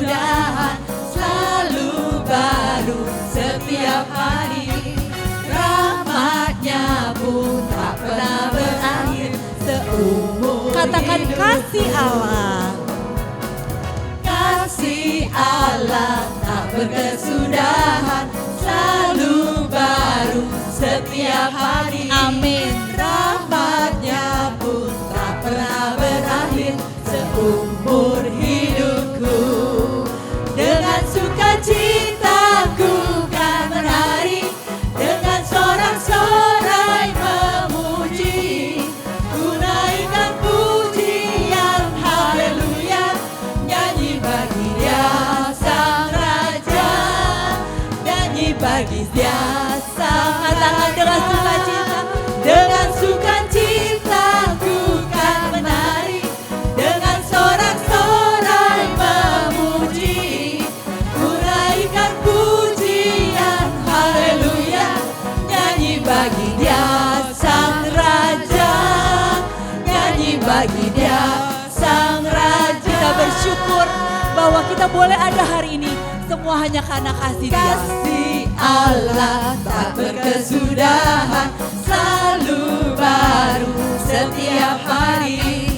berkesudahan, selalu baru setiap hari. Rahmat-Nya pun tak pernah berakhir seumur Katakan hidup. kasih Allah. Kasih Allah tak berkesudahan, selalu baru setiap hari. Amin. Rahmat-Nya pun tak pernah berakhir seumur hidupku. Dengan sukacitaku kan menari, dengan sorak-sorai memuji, ku naikkan pujian haleluya, nyanyi bagi Dia Sang Raja, nyanyi bagi Dia Sang. Katakan dengan sukacita. Dengan sukacitaku kan menari, dengan sorak-sorai memuji, ku naikkan pujian haleluya, nyanyi bagi Dia Sang Raja, nyanyi bagi Dia Sang Raja. Kita bersyukur bahwa kita boleh ada hari ini. Semua hanya karena kasih Dia. Kasih Allah tak berkesudahan, selalu baru setiap hari.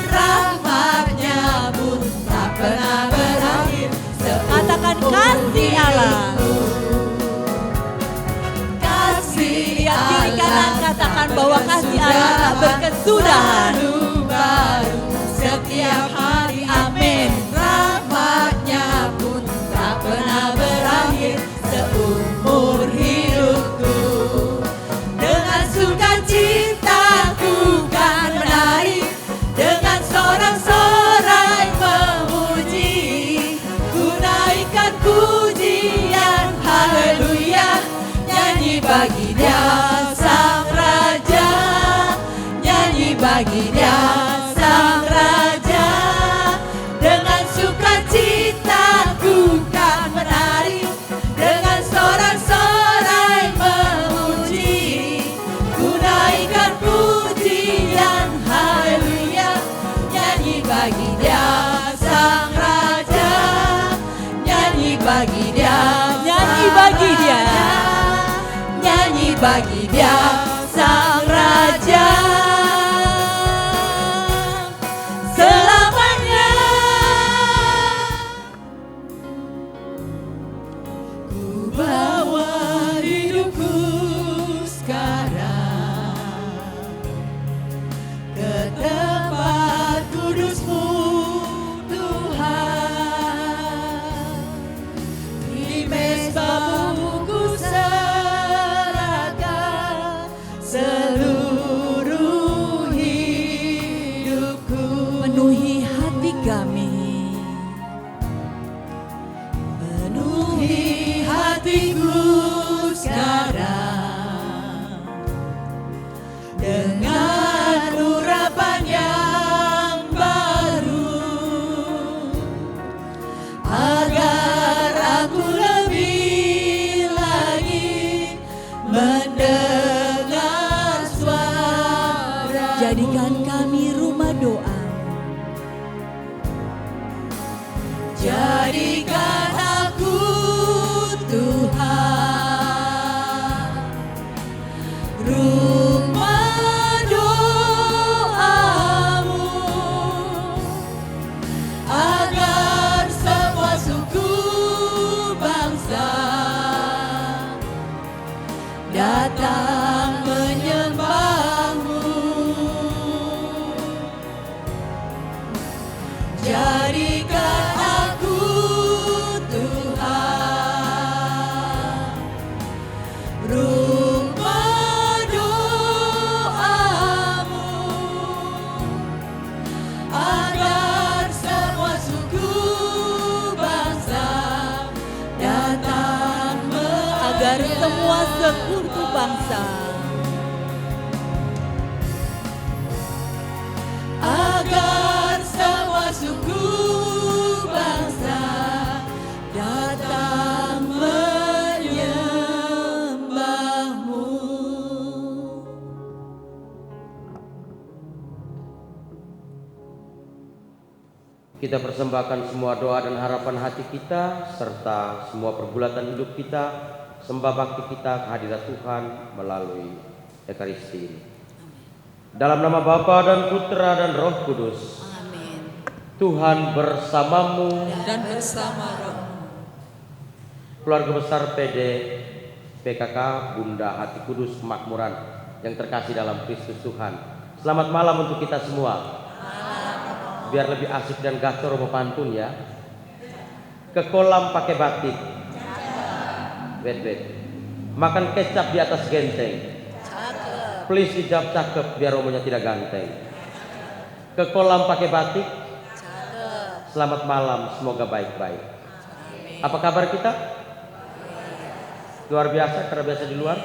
Rahmat-Nya pun tak pernah berakhir seumur Katakan kasih Allah. hidupku. Kasih Lihat kiri kanan, Allah katakan tak bahwa kasih Allah tak berkesudahan. selalu baru setiap hari. Amin. Rahmat-Nya pun tak pernah berakhir seumur hidupku. Dengan sukacitaku kan menari, dengan sorak-sorai memuji, ku naikkan pujian haleluya, nyanyi bagi Dia Sang Raja, nyanyi bagi Dia Sang Raja. Dengan sukacitaku kan menari, dengan sorak-sorai memuji, ku naikkan pujian haleluya, nyanyi bagi Dia Sang Raja, nyanyi bagi Dia, Nyanyi bagi Dia. nyanyi bagi Dia Sang Raja. Selamanya ku bawa hidupku sekarang ke tempat kudus-Mu Tuhan. Di mezbah-Mu ku serahkan seluruh hidupku. Penuhi hati kami. Penuhi hatiku sekarang dengan urapan yang baru, agar aku lebih lagi mendengar suara. Jadikan kami rumah doa. Jadikan aku Tuhan rumah doa-Mu, agar semua suku bangsa datang menyembah-Mu. Jadikan aku Tuhan rumah doa-Mu, agar semua suku bangsa datang Agar semua sekutu bangsa. agar semua suku bangsa datang menyembah-Mu. Kita persembahkan semua doa dan harapan hati kita serta semua pergulatan hidup kita, sembah bakti kita kehadirat Tuhan melalui Ekaristi ini. Dalam nama Bapa dan Putra dan Roh Kudus. Amin. Tuhan bersamamu Dan bersama rohmu. Keluarga besar PD PKK Bunda Hati Kudus Kemakmuran yang terkasih dalam Kristus Tuhan. Selamat malam untuk kita semua. Biar lebih asik dan gacor mau pantun ya. Ke kolam pakai batik. Wait. Makan kecap di atas genteng. Cakep. Please dijawab cakep biar romonya tidak ganteng. Ke kolam pakai batik. Cakep. Selamat malam, semoga baik-baik. Amin. Apa kabar kita? Luar biasa, karena biasa di luar.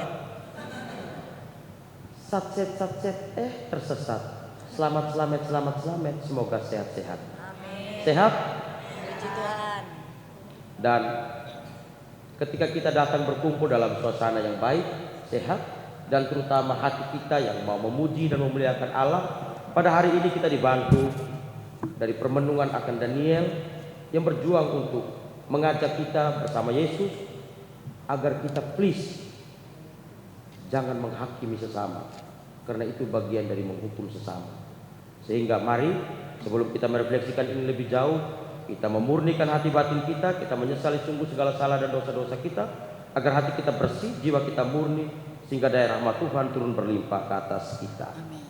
Satset, tersesat. Selamat, semoga sehat-sehat. Amin. Sehat? Puji Tuhan. Dan ketika kita datang berkumpul dalam suasana yang baik, sehat, dan terutama hati kita yang mau memuji dan memuliakan Allah, pada hari ini kita dibantu dari permenungan akan Daniel yang berjuang untuk mengajak kita bersama Yesus agar kita please jangan menghakimi sesama, karena itu bagian dari menghukum sesama. Sehingga mari sebelum kita merefleksikan ini lebih jauh, kita memurnikan hati batin kita, kita menyesali sungguh segala salah dan dosa-dosa kita, agar hati kita bersih, jiwa kita murni, sehingga daya rahmat Tuhan turun berlimpah ke atas kita. Amin.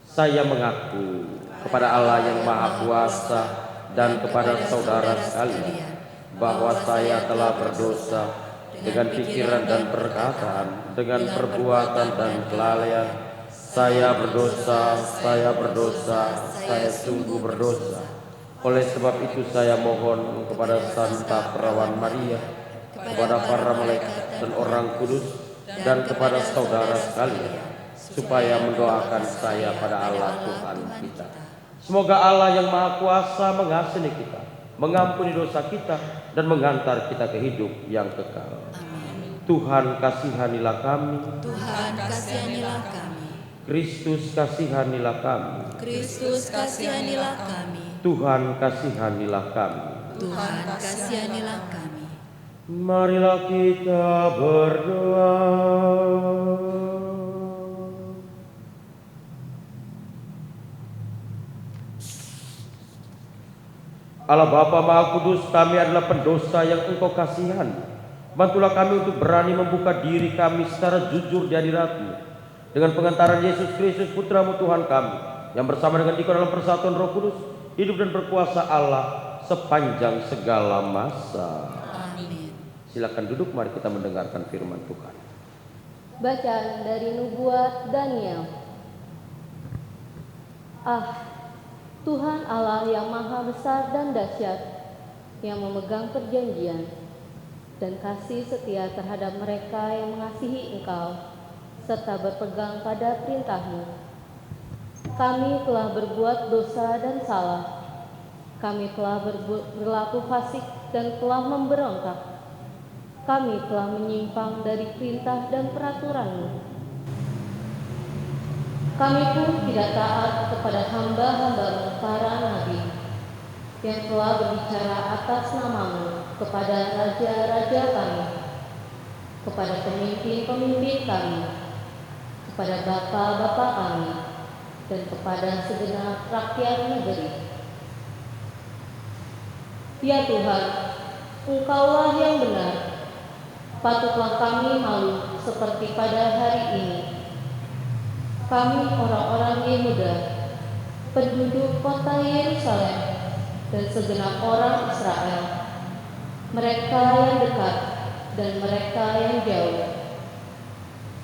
Saya mengaku kepada Allah yang Maha Kuasa dan kepada saudara sekalian bahwa saya telah berdosa dengan pikiran dan perkataan, dengan perbuatan dan kelalaian. Saya berdosa, saya sungguh berdosa. Oleh sebab itu saya mohon kepada Santa Perawan Maria, kepada para malaikat dan orang kudus, dan kepada saudara sekalian, supaya mendoakan saya pada Allah Tuhan kita. Semoga Allah yang Maha Kuasa mengasihi kita, mengampuni dosa kita, dan mengantar kita ke hidup yang kekal. Amin. Tuhan kasihanilah kami. Tuhan kasihanilah kami. Kristus kasihanilah kami. Kristus kasihanilah kami. Tuhan kasihanilah kami. Tuhan kasihanilah kami. Marilah kita berdoa. Allah Bapa Maha Kudus, kami adalah pendosa yang Engkau kasihani. Bantulah kami untuk berani membuka diri kami secara jujur di hadirat-Mu dengan pengantaran Yesus Kristus Putra-Mu Tuhan kami, yang bersama dengan Dikau dalam persatuan Roh Kudus, hidup dan berkuasa Allah sepanjang segala masa. Amin. Silakan duduk, mari kita mendengarkan firman Tuhan. Bacaan dari Nubuat Daniel. Tuhan Allah yang maha besar dan dahsyat, yang memegang perjanjian dan kasih setia terhadap mereka yang mengasihi Engkau, serta berpegang pada perintah-Mu. Kami telah berbuat dosa dan salah. Kami telah berlaku fasik dan telah memberontak. Kami telah menyimpang dari perintah dan peraturan-Mu. Kami pun tidak taat kepada hamba-hamba-Mu para nabi, yang telah berbicara atas nama-Mu kepada raja-raja kami, kepada pemimpin-pemimpin kami, kepada bapa-bapa kami, dan kepada segenap rakyat negeri. Ya Tuhan, Engkaulah yang benar. Patutlah kami malu seperti pada hari ini. Kami orang-orang Yehuda, penduduk kota Yerusalem, dan segenap orang Israel, mereka yang dekat dan mereka yang jauh,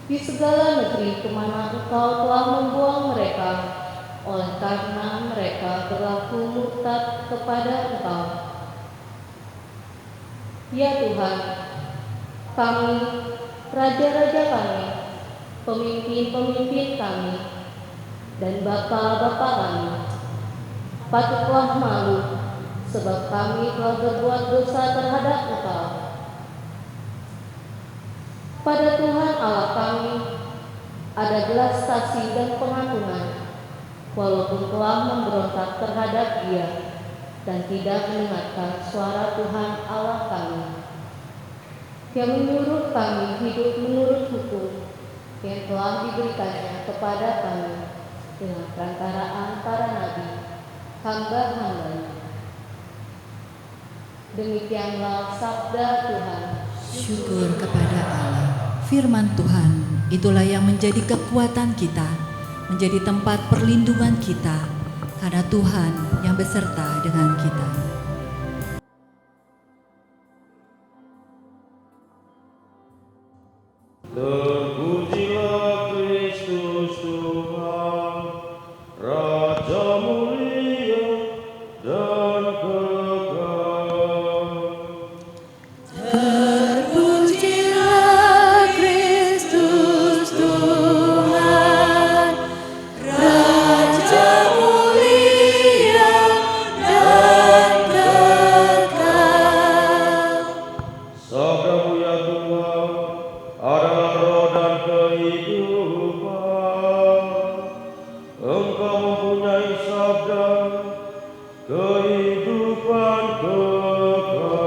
di segala negeri kemana Engkau telah membuang mereka, oleh karena mereka berlaku murtad kepada Engkau. Ya Tuhan, kami, raja-raja kami, pemimpin-pemimpin kami, dan bapa-bapa kami, patutlah malu, sebab kami telah berbuat dosa terhadap Engkau. Pada Tuhan Allah kami ada belas kasih dan pengampunan, walaupun telah memberontak terhadap Dia dan tidak mendengarkan suara Tuhan Allah kami, yang menyuruh kami hidup menurut hukum yang telah diberikannya kepada kami dengan perantaraan para nabi, hamba-hambanya. Demikianlah sabda Tuhan. Syukur kepada Allah. Firman Tuhan itulah yang menjadi kekuatan kita, menjadi tempat perlindungan kita, karena Tuhan yang beserta dengan kita. Terpujilah Kristus Tuhan, Raja mulia dan kekal. Terpujilah Kristus Tuhan, Raja mulia dan kekal. Sabdamu ya Tuhan adalah roh dan kehidupan. Engkau mempunyai sabda kehidupan kekal.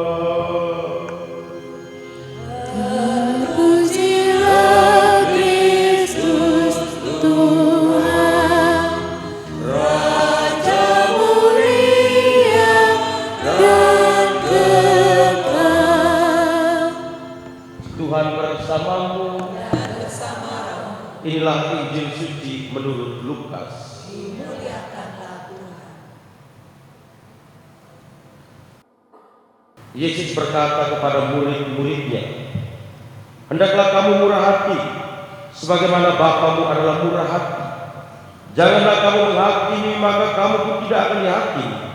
Terpujilah Kristus Tuhan, Raja mulia dan kekal. Tuhan bersamamu. Inilah Injil suci menurut Lukas. Yesus berkata kepada murid-muridnya, "Hendaklah kamu murah hati, sebagaimana Bapamu adalah murah hati. Janganlah kamu menghakimi, maka kamu pun tidak akan dihakimi.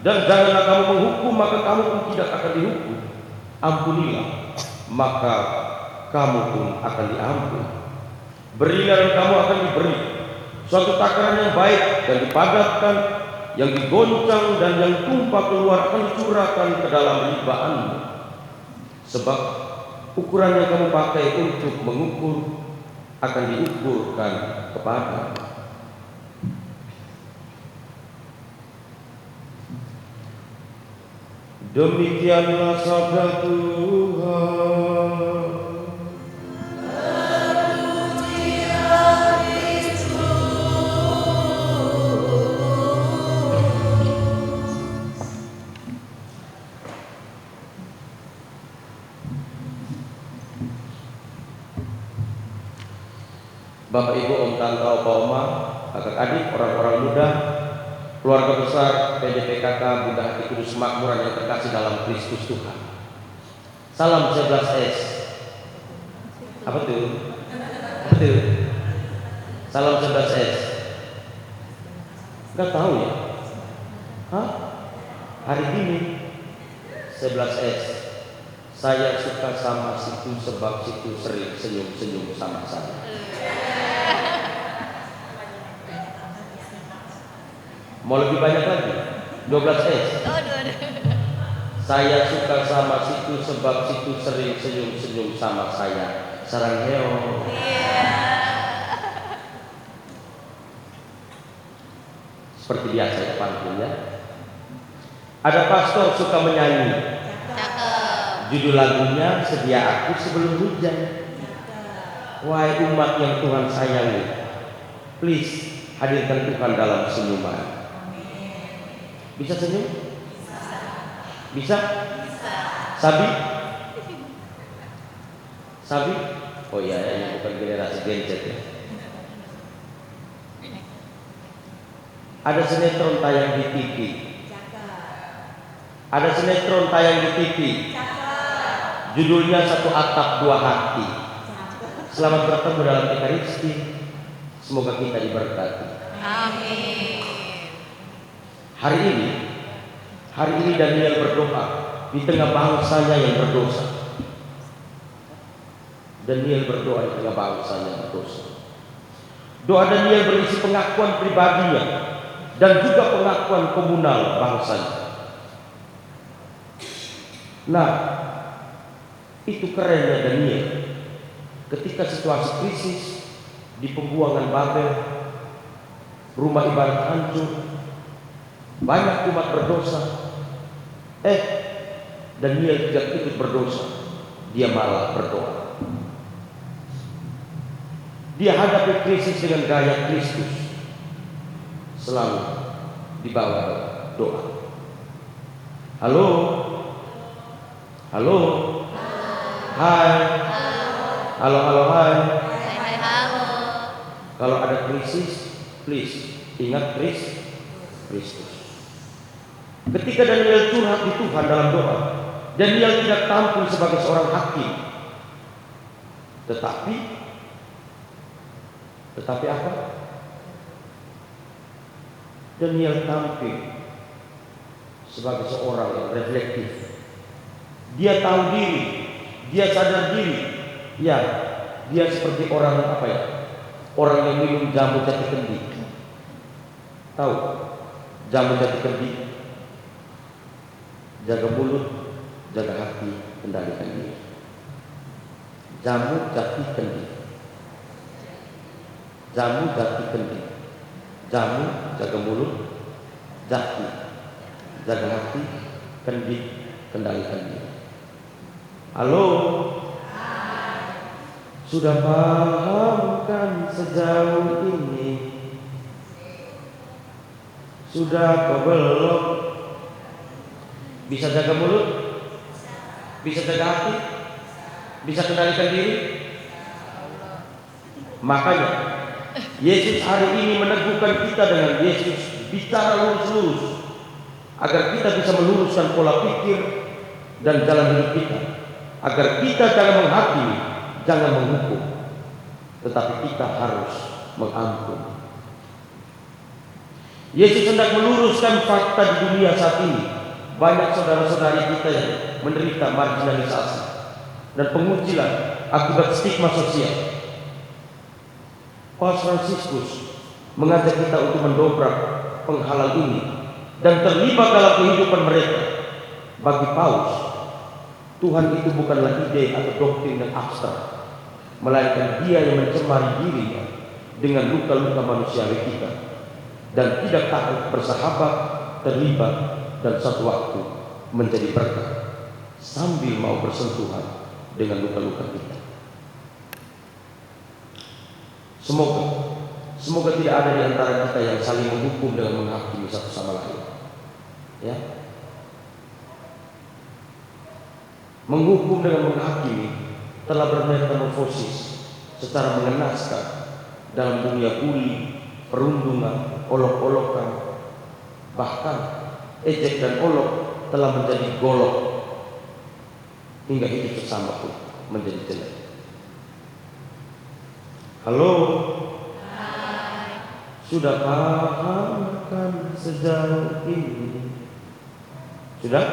Dan janganlah kamu menghukum, maka kamu pun tidak akan dihukum. Ampunilah, maka kamu pun akan diampuni. Berilah dan kamu akan diberi. Suatu takaran yang baik dan dipadatkan, yang digoncang dan yang tumpah keluar akan dicurahkan ke dalam libaanmu. Sebab ukuran yang kamu pakai untuk mengukur akan diukurkan kepadamu." Demikianlah sabda Tuhan. Bapak Ibu, Om Tante, Opa Oma, kakak adik, orang-orang muda, keluarga besar PDPKK Bunda Hati Kudus Makmuran yang terkasih dalam Kristus Tuhan. Salam 11S. Apa tuh? Apa tuh? Salam 11S. Enggak tahu ya? Hah? Hari ini 11S. Saya suka sama situ sebab situ sering senyum-senyum sama saya. Mau lebih banyak lagi? 12S. Saya suka sama situ sebab situ sering senyum-senyum sama saya. Sarangheo. Seperti biasa ya panggilnya. Ada pastor suka menyanyi. Judul lagunya Sedia Aku Sebelum Hujan. Wahai umat yang Tuhan sayangi, please hadirkan Tuhan dalam senyuman. Bisa senyum? Bisa? Sabi? Sabi? Oh iya, ini bukan generasi Gen Z ya. Ada sinetron tayang di TV. Ada sinetron tayang di TV. Judulnya Satu Atap Dua Hati. Selamat bertemu dalam Ekaristi. Semoga kita diberkati. Amin. Hari ini Daniel berdoa di tengah bangsanya yang berdosa. Daniel berdoa di tengah bangsanya yang berdosa. Doa Daniel berisi pengakuan pribadinya dan juga pengakuan komunal bangsanya. Nah, itu kerennya Daniel. Ketika situasi krisis, di pembuangan Babel, rumah ibadat hancur, banyak umat berdosa. Daniel tidak ikut berdosa, dia malah berdoa. Dia hadapi krisis dengan gaya Kristus, selalu di bawah doa. Halo, halo, hai, halo, halo, hai. Kalau ada krisis, please ingat Kristus. Ketika Daniel curhat di Tuhan dalam doa, Daniel tidak tampil sebagai seorang hakim, tetapi apa? Daniel tampil sebagai seorang yang reflektif. Dia tahu diri, dia sadar diri. Ya, dia seperti orang apa ya? Orang yang minum jamu jati kendi. Tahu jamu jati kendi? Jaga mulut, jaga hati, kendalikan diri. Jamu jati kendi. Jamu jati kendi. Jamu jaga mulut, jati jaga hati, kendi kendalikan diri. Halo, sudah pahamkan sejauh ini? Sudah kau belum? Bisa jaga mulut? Bisa jaga hati? Bisa kendalikan diri? Makanya Yesus hari ini meneguhkan kita dengan Yesus bicara lurus-lurus, agar kita bisa meluruskan pola pikir dan jalan hidup kita, agar kita jangan menghakimi, jangan menghukum, tetapi kita harus mengampuni. Yesus hendak meluruskan fakta di dunia saat ini. Banyak saudara-saudari kita yang menderita marginalisasi dan pengucilan akibat stigma sosial. Paus Fransiskus mengajak kita untuk mendobrak penghalang ini dan terlibat dalam kehidupan mereka. Bagi Paus, Tuhan itu bukanlah ide atau doktrin yang abstrak, melainkan Dia yang mencemari dirinya dengan luka-luka manusiawi kita dan tidak takut bersahabat, terlibat, dan suatu waktu menjadi berkat sambil mau bersentuhan dengan luka-luka kita. Semoga tidak ada di antara kita yang saling menghukum dengan menghakimi satu sama lain. Ya. Menghukum dengan menghakimi telah bermetamorfosis secara mengenaskan dalam dunia bully, perundungan, olok-olokan, bahkan ejek dan olok telah menjadi golok, hingga hidup sesama pun menjadi jelek. Halo, sudah pahamkan sejauh ini? Sudah?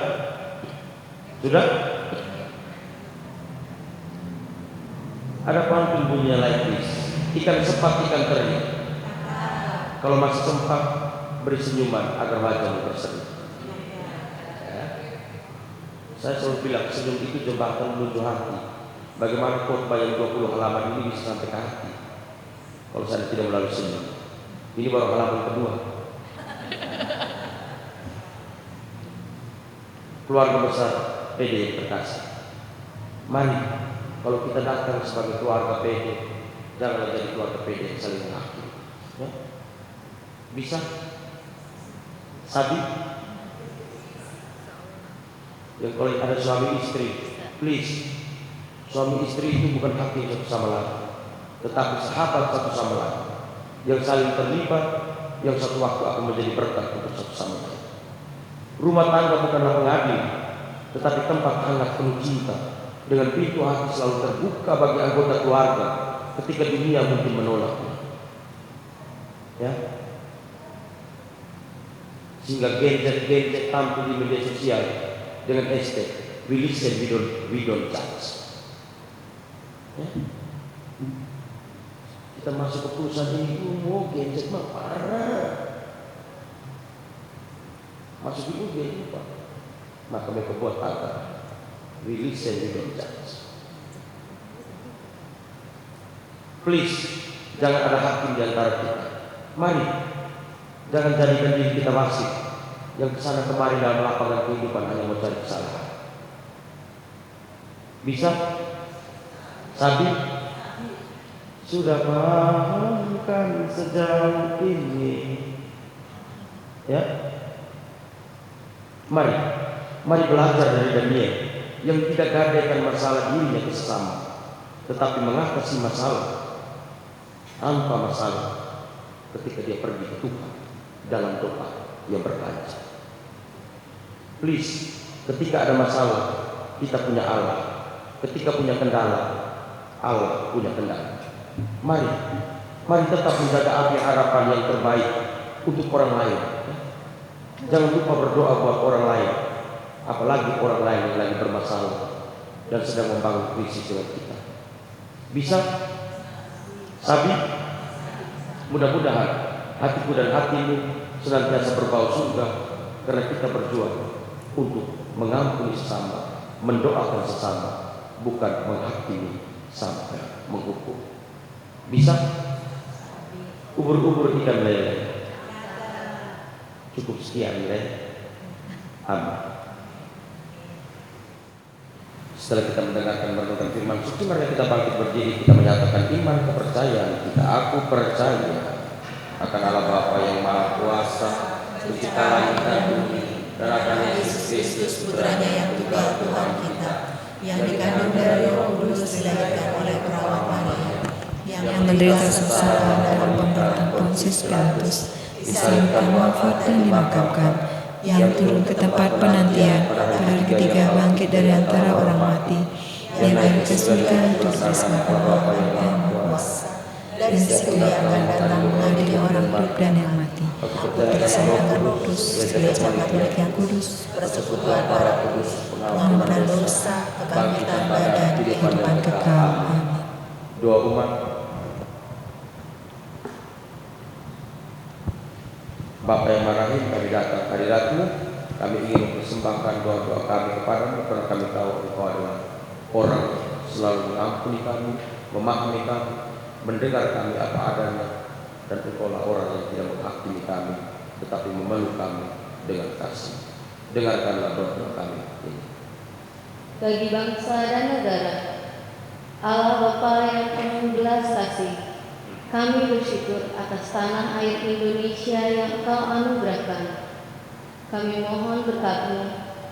Ada pantun bunyinya like this: ikan sepat, ikan teri. Kalau masih sempat, beri senyuman agar wajahmu berseri. Saya selalu bilang, senyum itu jembatan menuju hati. Bagaimana khotbah yang 20 halaman ini bisa sampai ke hati kalau saya tidak melalui senyum? Ini baru halaman kedua. Keluarga besar PD yang terkasih, mari kalau kita datang sebagai keluarga PD, janganlah jadi keluarga PD yang saling menghakimi. Ya? Bisa? Sabi? Yang kalau ada suami istri, please, suami istri itu bukan hakim satu sama lain, tetapi sahabat satu sama lain, yang saling terlibat, yang satu waktu akan menjadi berkat untuk satu sama lain. Rumah tangga bukanlah pengadil, tetapi tempat hangat penuh cinta, dengan pintu hati selalu terbuka bagi anggota keluarga ketika dunia mungkin menolaknya. Ya, sehingga gadget tampil di media sosial dengan hashtag "We listen, we don't judge." Ya. Kita masuk ke perusahaan ini, mau gadget mah parah, masuk di gadget Pak, maka mereka buat kata "We listen, we don't judge." Please, Jangan ada hakim di antara kita. Mari, jangan jadikan diri kita wasit yang kesana kemari dalam lapangan kehidupan hanya mencari kesalahan. Bisa? Sabi? Sudah pahamkan sejauh ini. Ya, mari belajar dari Daniel yang tidak gadaikan masalah dirinya ke sesama, tetapi mengatasi masalah tanpa masalah ketika dia pergi ke Tuhan dalam doa yang berpanjang. Please, ketika ada masalah, kita punya Allah. Ketika punya kendala, Allah punya kendala. Mari tetap menjaga api harapan yang terbaik untuk orang lain. Jangan lupa berdoa buat orang lain, apalagi orang lain yang lagi bermasalah dan sedang membangun krisis dengan kita. Bisa? Sabi? Mudah-mudahan hatiku dan hatimu senantiasa berbau surga karena kita berjuang untuk mengampuni sesama, mendoakan sesama, bukan menghakimi sampai menghukum. Bisa? Ubur-ubur ikan lele. Cukup sekian ya. Amin. Setelah kita mendengarkan merenungkan firman suci, mari kita bangkit berdiri, kita menyatakan iman kepercayaan kita. Aku percaya akan Allah Bapa yang Maha Kuasa, Pencipta langit dan bumi, dan akan Yesus Kristus Putranya yang tunggal Tuhan kita, yang dikandung dari Roh Kudus, dilahirkan oleh perawat Maria, yang menderita susah dalam pemerintahan Pontius Pilatus, disalibkan, wafat dan dimakamkan, yang turun ke tempat penantian, pada hari ketiga bangkit dari antara orang mati, yang naik ke surga untuk bersama Allah dan berkuasa. Dan situ yang akan datang mengadili orang hidup dan yang mati. Percaya akan Roh Kudus, gereja Katolik yang kudus, persekutuan para kudus, pengampunan dosa, kebangkitan badan, kehidupan kekal. Amin. Doa umat. Bapa yang marahim, kami datang hadirat-Mu, kami ingin mempersembahkan doa-doa kami kepadamu karena kami tahu Engkau adalah orang selalu mengampuni kami, memahami kami, mendengar kami apa adanya, dan Engkaulah orang yang tidak menghakimi kami, tetapi memeluk kami dengan kasih. Dengarkanlah doa-doa kami ini. Bagi bangsa dan negara, Allah Bapa yang penuh belas kasih, kami bersyukur atas tanah air Indonesia yang Engkau anugerahkan. Kami mohon berkat-Mu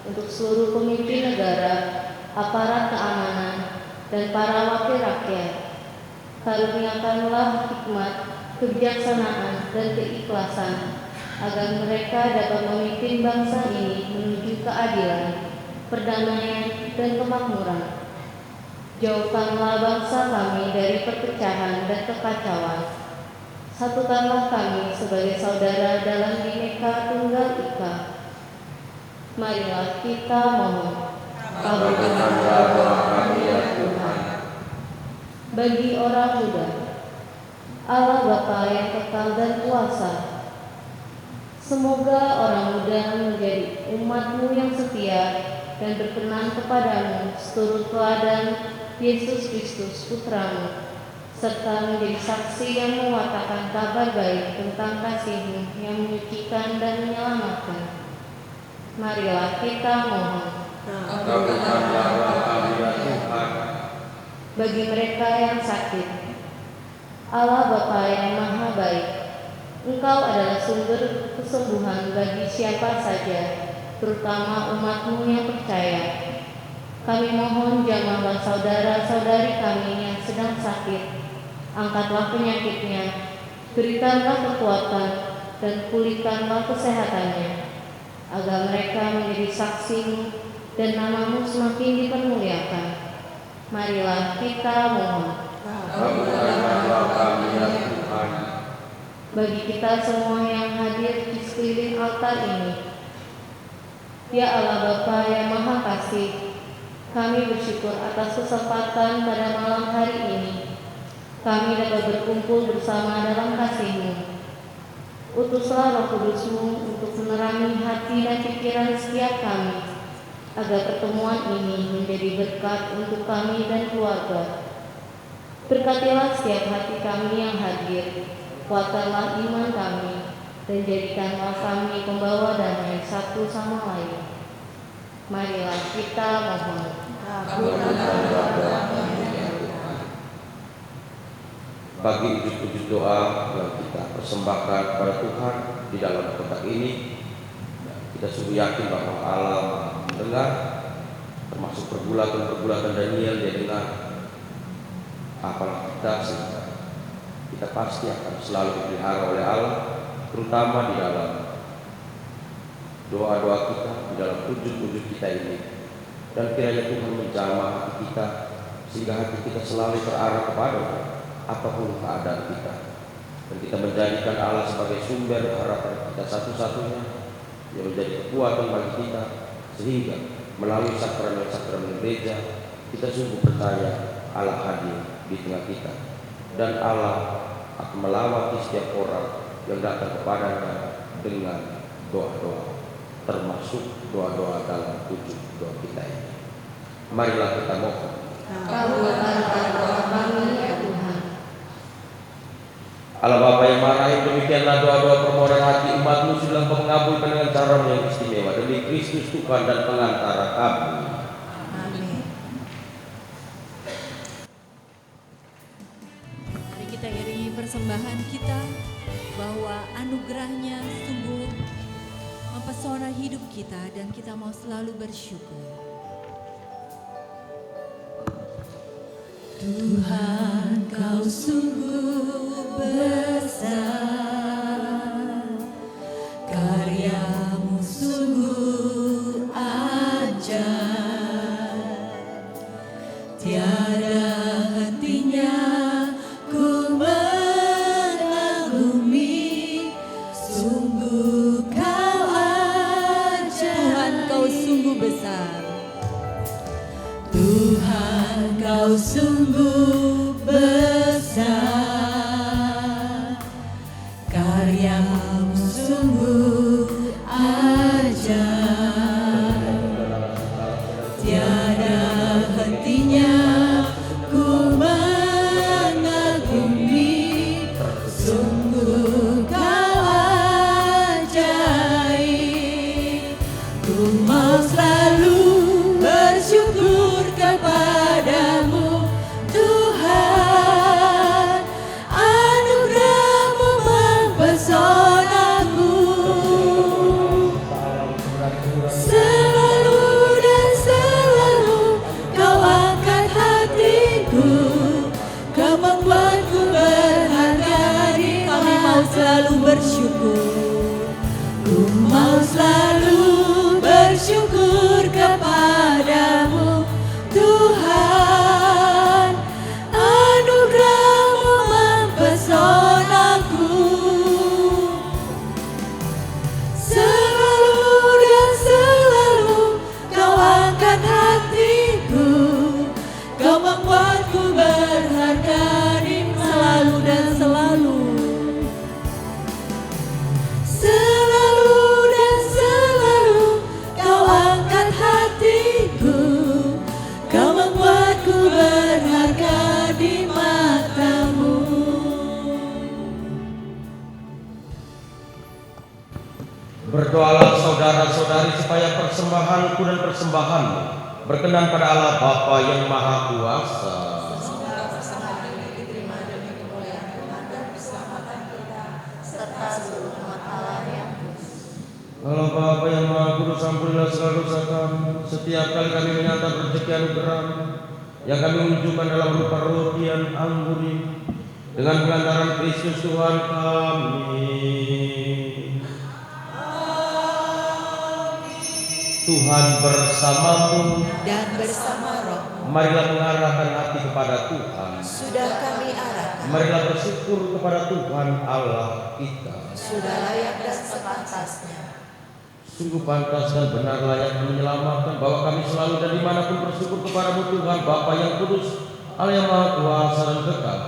untuk seluruh pemimpin negara, aparat keamanan, dan para wakil rakyat. Karuniakanlah hikmat, kebijaksanaan, dan keikhlasan, agar mereka dapat memimpin bangsa ini menuju keadilan, perdamaian, dan kemakmuran. Jauhkanlah bangsa kami dari perpecahan dan kekacauan. Satukanlah kami sebagai saudara dalam Bhinneka Tunggal Ika. Marilah kita mohon. Kabulkanlah doa kami ya Tuhan. Bagi orang muda, Allah Bapa yang kekal dan kuasa, semoga orang muda menjadi umat-Mu yang setia dan berkenan kepadamu seturut teladan Yesus Kristus Putra-Mu, serta menjadi saksi yang mewartakan kabar baik tentang kasih-Mu yang menyucikan dan menyelamatkan. Marilah kita mohon. Kabulkanlah doa kami ya Tuhan. Bagi mereka yang sakit, Allah Bapa yang Maha Baik, Engkau adalah sumber kesembuhan bagi siapa saja, terutama umat-Mu yang percaya. Kami mohon jamahlah saudara-saudari kami yang sedang sakit, angkatlah penyakitnya, berikanlah kekuatan, dan pulihkanlah kesehatannya, agar mereka menjadi saksi-Mu dan nama-Mu semakin dipermuliakan. Marilah kita mohon. Kabulkanlah doa kami ya Tuhan. Bagi kita semua yang hadir di sekeliling altar ini, ya Allah Bapa yang Maha Kasih, kami bersyukur atas kesempatan pada malam hari ini. Kami dapat berkumpul bersama dalam kasih-Mu. Utuslah Roh Kudus-Mu untuk menerangi hati dan pikiran setiap kami, agar pertemuan ini menjadi berkat untuk kami dan keluarga. Berkatilah setiap hati kami yang hadir, kuatkanlah iman kami, dan jadikanlah kami pembawa damai satu sama lain. Marilah kita mohon. Bagi wujud-wujud doa yang kita persembahkan kepada Tuhan di dalam kotak ini, kita sungguh yakin bahwa Allah mendengar, termasuk pergulatan Daniel, dia dengar apalah kita, sehingga kita pasti akan selalu dipelihara oleh Allah, terutama di dalam doa-doa kita, di dalam wujud-wujud kita ini. Dan kiranya Tuhan menjamah hati kita, sehingga hati kita selalu terarah kepada apapun keadaan kita, dan kita menjadikan Allah sebagai sumber harapan kita satu-satunya yang menjadi kekuatan bagi kita, sehingga melalui sakramen gereja kita sungguh percaya Allah hadir di tengah kita, dan Allah akan melawati setiap orang yang datang kepadanya dengan doa-doa, termasuk doa-doa dalam wujud doa kita ini. Marilah kita mohon. Kabulkanlah doa kami ya Tuhan. Allah Bapa yang Maha Rahim, demikianlah doa-doa permohonan hati umat-Mu sudah Engkau mengabulkan dengan cara yang istimewa demi Kristus Tuhan dan pengantara kami. Amin. Mari kita iringi persembahan kita bahwa anugerahnya sungguh mempesona hidup kita dan kita mau selalu bersyukur. Tuhan, Kau sungguh besar, karya-Mu sungguh ajaib, tiada hentinya ku mengagumi, sungguh Kau ajaib. Tuhan, Kau sungguh besar. Tuhan, Kau sungguh besar, karya-Mu sungguh ajaib, tiada hentinya ku mengagumi, sungguh Kau ajaib. Ku mau selalu bersyukur kepadamu Tuhan, anugerah-Mu mempesonaku, selalu dan selalu Kau angkat hatiku, Kau membuatku berharga di kami mau selalu bersyukur. Ku mau selalu bersyukur kepadamu Tuhan, anugerah-Mu mempesonaku, selalu dan selalu Kau angkat hatiku, Kau membuatku berharga di selalu dan selalu. Selalu dan selalu Kau angkat hatiku, Kau membuatku berharga di mata-Mu. Berdoalah saudara-saudari supaya persembahanku dan persembahanmu berkenan pada Allah Bapa yang Maha Kuasa. Semoga persembahan ini diterima demi kemuliaan Tuhan dan keselamatan kita serta seluruh umat Allah yang kudus. Allah Bapa yang Maha Kudus, ampunilah segala dosa kami. Setiap kali kami menyantap rezeki anugerah-Mu yang kami unjukkan dalam rupa roti dan anggur ini, dengan pengantaran Kristus Tuhan kami. Tuhan bersamamu, Dan bersama roh marilah mengarahkan hati kepada Tuhan. sudah kami arahkan, Marilah bersyukur kepada Tuhan Allah kita. sudah layak dan sepantasnya. Sungguh pantas dan benar layak menyelamatkan bahwa kami selalu dan dimanapun bersyukur kepada-Mu Tuhan Bapa yang kudus, Allah yang Maha Kuasa dan kekal,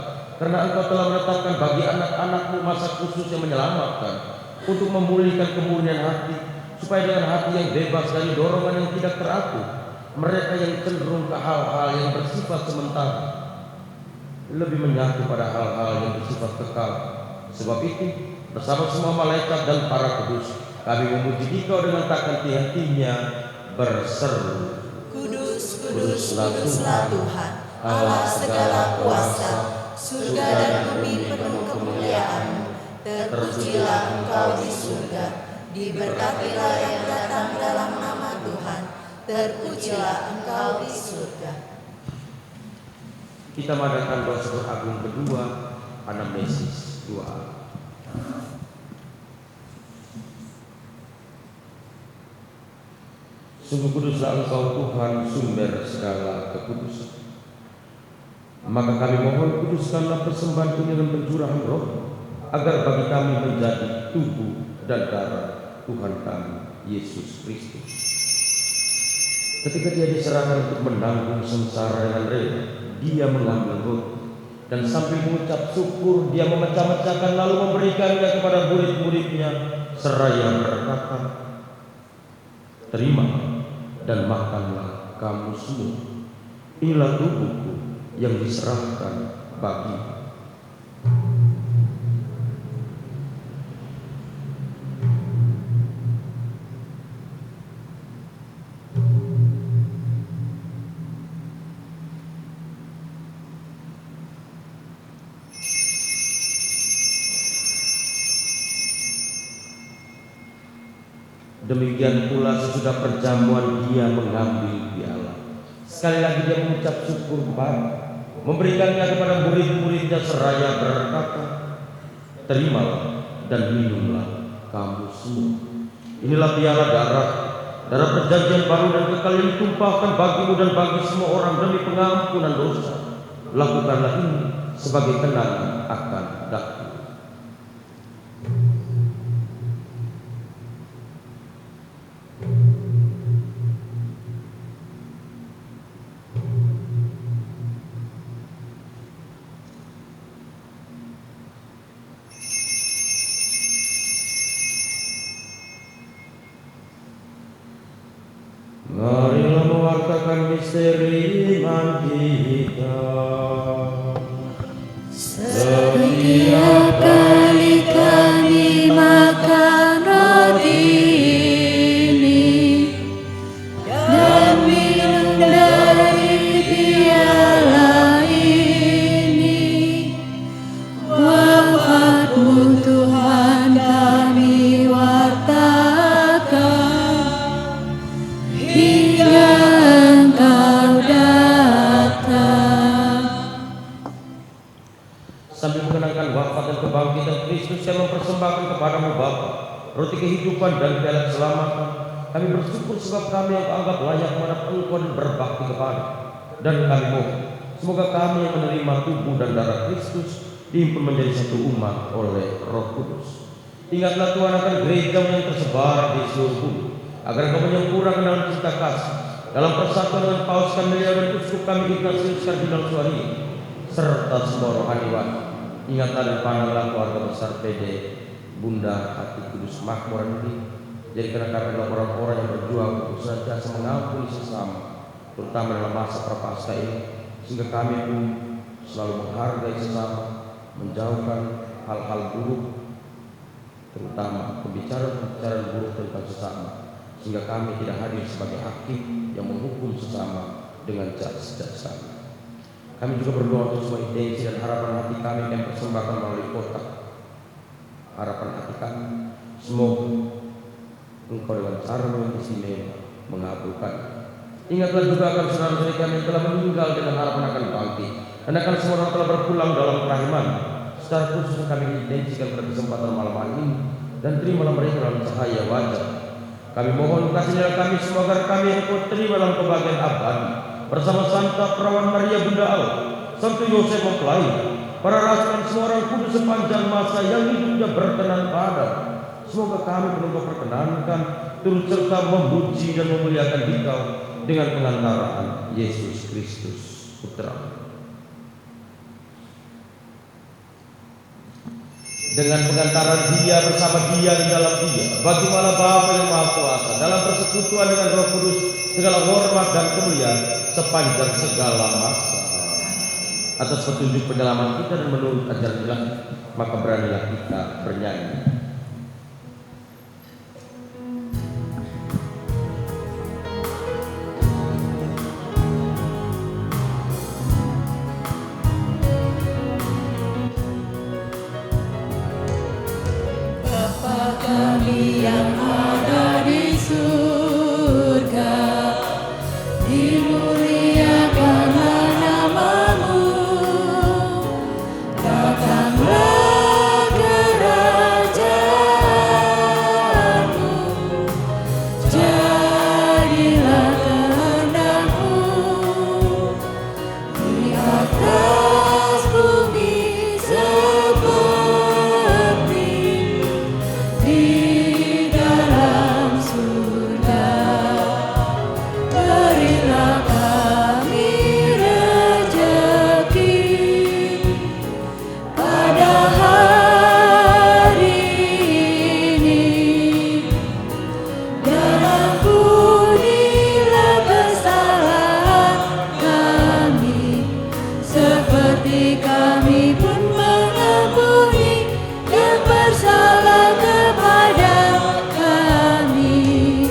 karena Engkau telah menetapkan bagi anak-anak-Mu masa khusus yang menyelamatkan, untuk memulihkan kemurnian hati, supaya dengan hati yang bebas dari dorongan yang tidak teratur, mereka yang cenderung ke hal-hal yang bersifat sementara lebih menyatu pada hal-hal yang bersifat kekal. Sebab itu, bersama semua malaikat dan para kudus, kami memuji Dikau dengan tak henti-hentinya berseru, Kudus, kudus, kuduslah Tuhan, Allah segala kuasa, surga dan bumi penuh kemuliaan-Mu. Terpujilah Engkau di surga, diberkatilah yang datang dalam nama Tuhan, terpujilah Engkau di surga. Kita mengadakan doa syukur agung kedua, anamnesis 2. Sungguh kuduslah Engkau Tuhan, sumber segala kekudusan. Maka kami mohon, kuduskanlah persembahan ini dengan pencurahan roh, agar bagi kami menjadi tubuh dan darah Tuhan kami, Yesus Kristus. Ketika Dia diserahkan untuk menanggung sengsara dengan rela, Dia mengambil roti, dan sambil mengucap syukur, Dia memecah-mecahkan lalu memberikannya kepada murid-muridnya, seraya berkata, "Terima dan makanlah kamu semua. Inilah tubuhku yang diserahkan bagimu." Demikian pula sesudah perjamuan Dia mengambil piala. Sekali lagi Dia mengucap syukur kepada, memberikannya kepada murid-muridnya seraya berkata, "Terimalah dan minumlah kamu semua. Inilah piala darah perjanjian baru dan kekal yang ditumpahkan bagimu dan bagi semua orang demi pengampunan dosa. Lakukanlah ini sebagai kenangan akan daku." Marilah mewartakan misteri iman kita. Setiap kali kami makan roti ini dan minum dari piala ini, wafat-Mu Tuhan kami wartakan hingga Engkau datang. Sambil mengenangkan wafat dan kebangkitan Kristus, yang mempersembahkan kepadamu Bapa roti kehidupan dan piala keselamatan, kami bersyukur sebab kami yang anggap layak menghadap Engkau dan berbakti kepada. Dan kami mohon, semoga kami yang menerima tubuh dan darah Kristus dihimpun menjadi satu umat oleh Roh Kudus. Ingatlah Tuhan akan gereja yang tersebar di seluruh bumi, agar Engkau menyempurnakan dalam cinta kasih, dalam persatuan dengan Paus Karmelia dan Uskup kami Ignatius Kardinal Suari, serta semua rohaniwan. Ingatlah dan pandanglah keluarga besar PD Bunda Hati Kudus Makmur ini, jadikan kami orang-orang yang berjuang untuk senantiasa mengampuni sesama, terutama dalam masa prapaskah ini, sehingga kami pun selalu menghargai sesama, menjauhkan hal-hal buruk, terutama pembicaraan buruk tentang sesama, sehingga kami tidak hadir sebagai hakim yang menghukum sesama dengan bijaksana. Kami juga berdoa untuk semua intensi dan harapan hati kami yang persembahkan melalui kotak harapan hati kami. Semoga Engkau dengan cara yang istimewa mengabulkan. Ingatlah juga akan saudara-saudari kami yang telah meninggal dengan harapan akan bangkit, dan akan semua orang telah berpulang dalam kerahiman. Secara khusus kami intensikan pada kesempatan malam hari ini, dan terimalah mereka dalam cahaya wajah. Kami mohon kasihnya kami semua agar kami yang Engkau terima dalam kebahagiaan abadi bersama Santa Perawan Maria Bunda Allah, Santo Yosef Mempelai, para rasul dan semua orang kudus sepanjang masa yang hidupnya berkenan pada. Semoga kami penuh perkenankan turut serta memuji dan memuliakan Dikau dengan pengantaraan Yesus Kristus Putra. Dengan pengantaran Dia bersama Dia di dalam Dia, bagaimana Bapa yang Maha Kuasa dalam persekutuan dengan Roh Kudus, segala hormat dan kemuliaan sepanjang segala masa. atas petunjuk penyelaman kita dan menurut ajaran Ilahi, maka beranilah kita bernyanyi. Bapa kami yang ada di surga, dimuliakanlah namamu, datanglah kerajaanmu, jadilah kehendakmu di atas bumi seperti di dalam surga. Berilah kami rezeki pada hari ini, dan ampunilah kesalahan kami, seperti kami pun mengampuni yang bersalah kepada kami.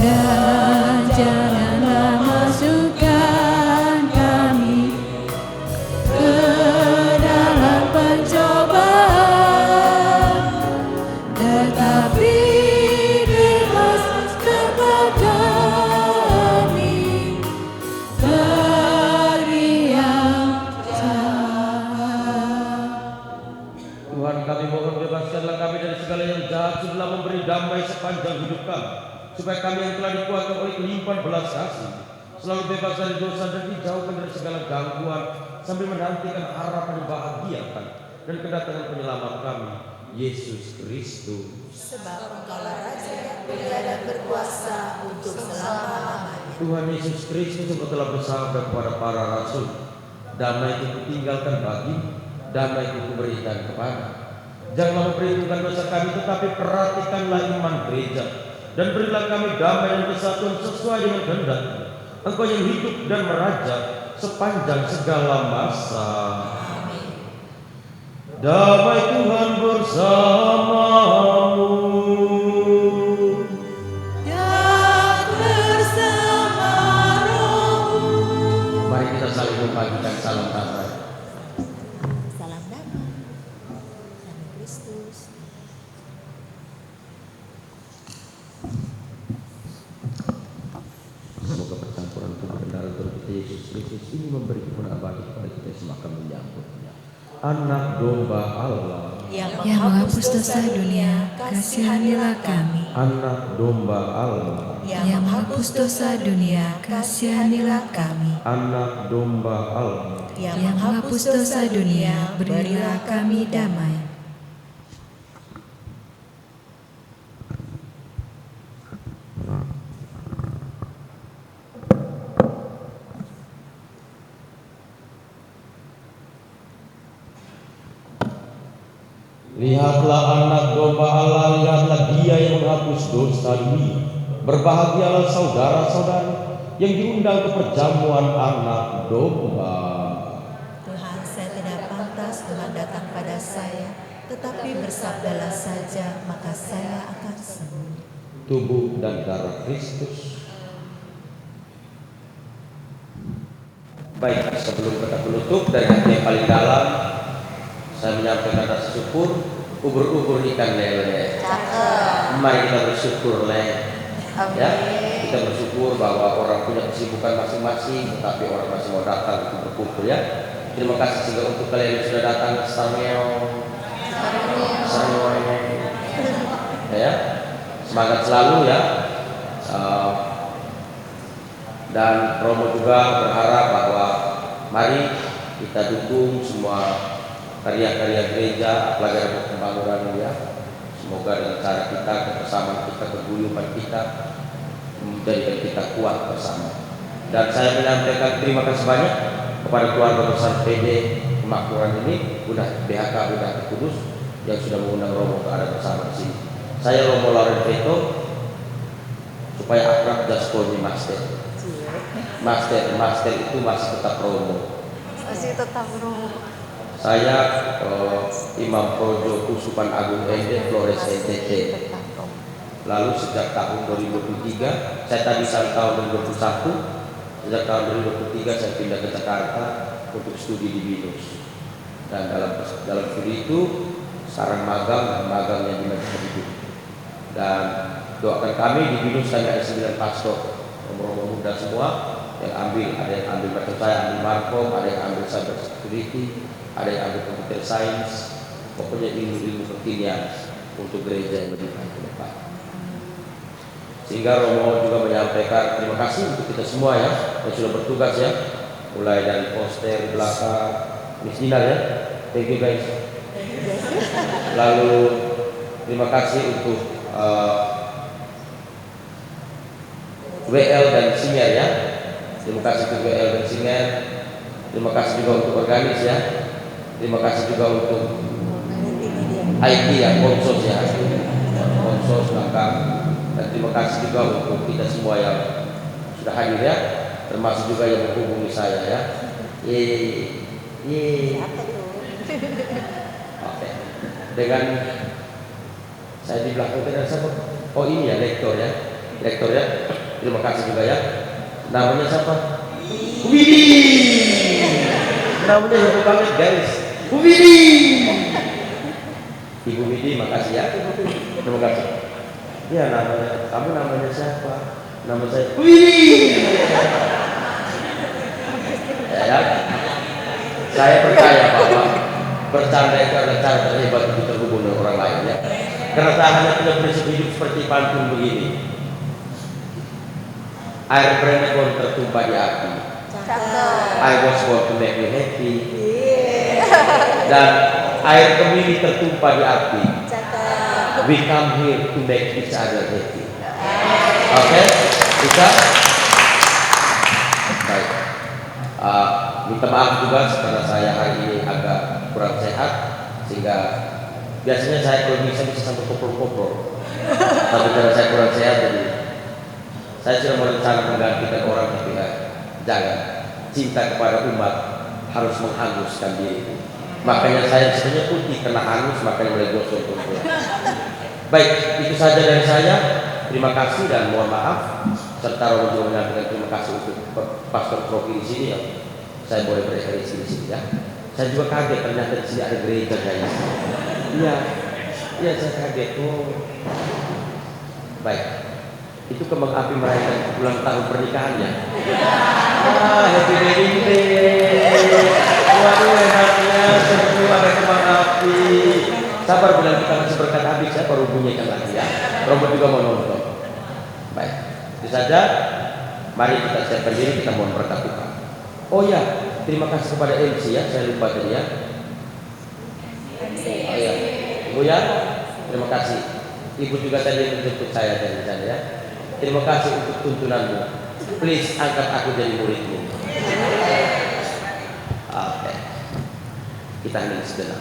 Dan janganlah masukkan kami ke dalam pencobaan, tetapi bebaskanlah kami dari yang jahat. Tuhan, kami mohon bebaskanlah kami dari segala yang jahat, sebelah memberi damai sepanjang hidup kami, supaya kami yang telah dikuatkan oleh kelimpahan belas kasih selalu bebas dari dosa dan dijauhkan dari segala gangguan, sambil menantikan harapan yang bahagiakan dan kedatangan penyelamat kami, Yesus Kristus. Sebab Engkaulah Raja yang mulia dan berkuasa untuk selama-lamanya. Tuhan Yesus Kristus yang telah bersabda kepada para rasul, damai itu kutinggalkan bagi, damai itu kuberikan kepada. Janganlah memperhitungkan dosa kami, tetapi perhatikanlah iman gereja, dan berilah kami damai dan kesatuan sesuai dengan kehendak Engkau yang hidup dan meraja sepanjang segala masa. Damai Tuhan bersamamu. Dan bersama rohmu. Mari kita saling membagikan salam damai. Salam damai dari Kristus. Semoga percampuran tubuh dan darah Tuhan kita Yesus Kristus ini memberi kemenangan abadi kepada kita semakin menyambutnya. Anak domba Allah Yang Yang menghapus dosa dunia, kasihanilah kami. Anak domba Allah Yang menghapus dosa dunia, kasihanilah kami. Anak domba Allah Yang menghapus dosa dunia, berilah kami damai. Lihatlah anak domba Allah, lihatlah dia yang menghapus dosa dunia. Berbahagialah saudara-saudari yang diundang ke perjamuan anak domba. Tuhan, saya tidak pantas Tuhan datang pada saya, tetapi bersabdalah saja, maka saya akan sembuh. Tubuh dan darah Kristus. Baik, sebelum kita menutup dari hati yang paling dalam, saya menyampaikan rasa syukur, ubur-ubur ikan lele. Mari kita bersyukur ya, kita bersyukur bahwa orang punya kesibukan masing-masing, tetapi orang masih mau datang untuk berkumpul ya. Terima kasih juga untuk kalian yang sudah datang ke Sarmeo. Ya, semangat selalu ya. Dan Romo juga berharap bahwa mari kita dukung semua karya-karya gereja, pelajaran pembangunan ya. Semoga dengan cara kita, kebersamaan kita, keguyuban kita menjadikan kita kuat bersama. Dan saya menyampaikan terima kasih banyak kepada keluarga besar PD Kemakmuran ini, BHK Udah Kudus yang sudah mengundang Romo ke ada bersama di sini. Saya Romo Lauren Veto, supaya akrab Jaskoni Master itu masih tetap Romo. Masih tetap Romo. Saya Imam Projo Kusupan Agung Ende Flores NTT. Tetap Romo. Lalu sejak tahun 2023, saya tadi tahun 2021, sejak tahun 2023 saya pindah ke Jakarta untuk studi di BINUS. Dan dalam studi itu sarang magang dan magangnya di Majelis Hidup. Dan doakan kami di BINUS hanya ada 9 pastor, romo-romo muda semua yang ambil, ada yang ambil macam saya, ambil markom, ada yang ambil cyber security, ada yang ambil computer science, pokoknya ilmu-ilmu kekinian untuk gereja yang lebih baik ke depan. Sehingga Romo juga menyampaikan terima kasih untuk kita semua ya yang sudah bertugas ya, mulai dari poster belakang, misalnya ya, thank you guys. Lalu terima kasih untuk WL dan Singer ya. Terima kasih untuk WL dan Singer. Terima kasih juga untuk organis ya. Terima kasih juga untuk IT ya, konsos ya, konsos belakang. Dan terima kasih juga untuk kita semua yang sudah hadir ya, termasuk juga yang menghubungi saya ya. Oke. Dengan saya di belakang dengan siapa? Oh ini ya, lektor ya. Lektor ya. Terima kasih juga ya. Namanya siapa? Widi. Namanya siapa banget guys? Widi. Ibu Widi, makasih ya. Terima kasih. Ya kamu namanya siapa? Nama saya Widi. Ya. Saya percaya bahwa bercanda itu adalah cara terhebat untuk terhubung dengan orang lain ya. Karena saya hanya punya prinsip hidup seperti pantun begini. Air berendon tertumpah di api. I was born to make you happy. Dan air kemili tertumpah di api. We come here to make each other happy. Oke, bisa? Baik. Minta maaf juga karena saya hari ini agak kurang sehat, sehingga biasanya saya kalau bisa sampai koplo-koplo. Tapi karena saya kurang sehat, jadi saya sudah merencana menggantikan orang, tapi jangan. Cinta kepada umat harus menghanguskan diri. Makanya saya sebenarnya putih kena hangus, makanya mulai gosok itu. Baik, itu saja dari saya. Terima kasih dan mohon maaf. Serta Romo juga menyampaikan terima kasih untuk Pastor Profi di sini yang saya boleh berekspresi di sini ya. Saya juga kaget ternyata di sini ada gereja guys. Iya saya kaget. Baik. Itu kembang api merayakan ulang tahun pernikahannya. Happy wedding day. Waduh enaknya seru ada kembang api. Sabar bilang kita masih berkat habis ya, baru bunyikan lagi ya. Romo juga mau nonton. Baik, itu saja. Mari kita siapkan diri, kita mohon berkat Tuhan. Oh ya, terima kasih kepada MC ya, saya lupa tadi ya. Oh ya, Ibu ya, terima kasih. Ibu juga tadi menjemput saya dari sana ya. Terima kasih untuk tuntunanmu. Please angkat aku jadi muridmu. Oke. Kita hening sejenak.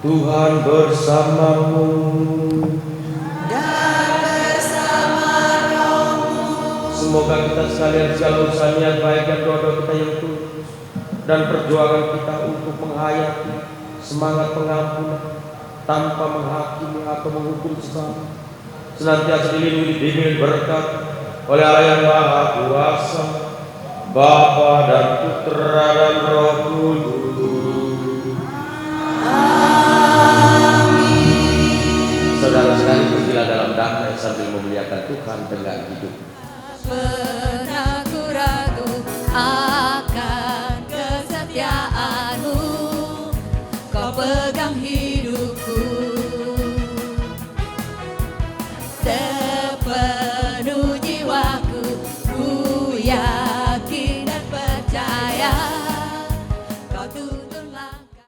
Tuhan bersamamu Dan bersama rohmu. Semoga kita sekalian segala usaha niat baik dan doa-doa kita yang tulus dan perjuangan kita untuk menghayati semangat pengampunan tanpa menghakimi atau menghukum sesama, senantiasa dilindungi dibimbing berkat oleh Allah yang Maha Kuasa, Bapa dan Putra dan Roh Kudus. Saudara-saudari, pergilah dalam damai sambil memuliakan Tuhan dengan hidup. Pernah ku ragu akan kesetiaanmu, kau pegang hidupku sepenuh jiwaku, ku yakin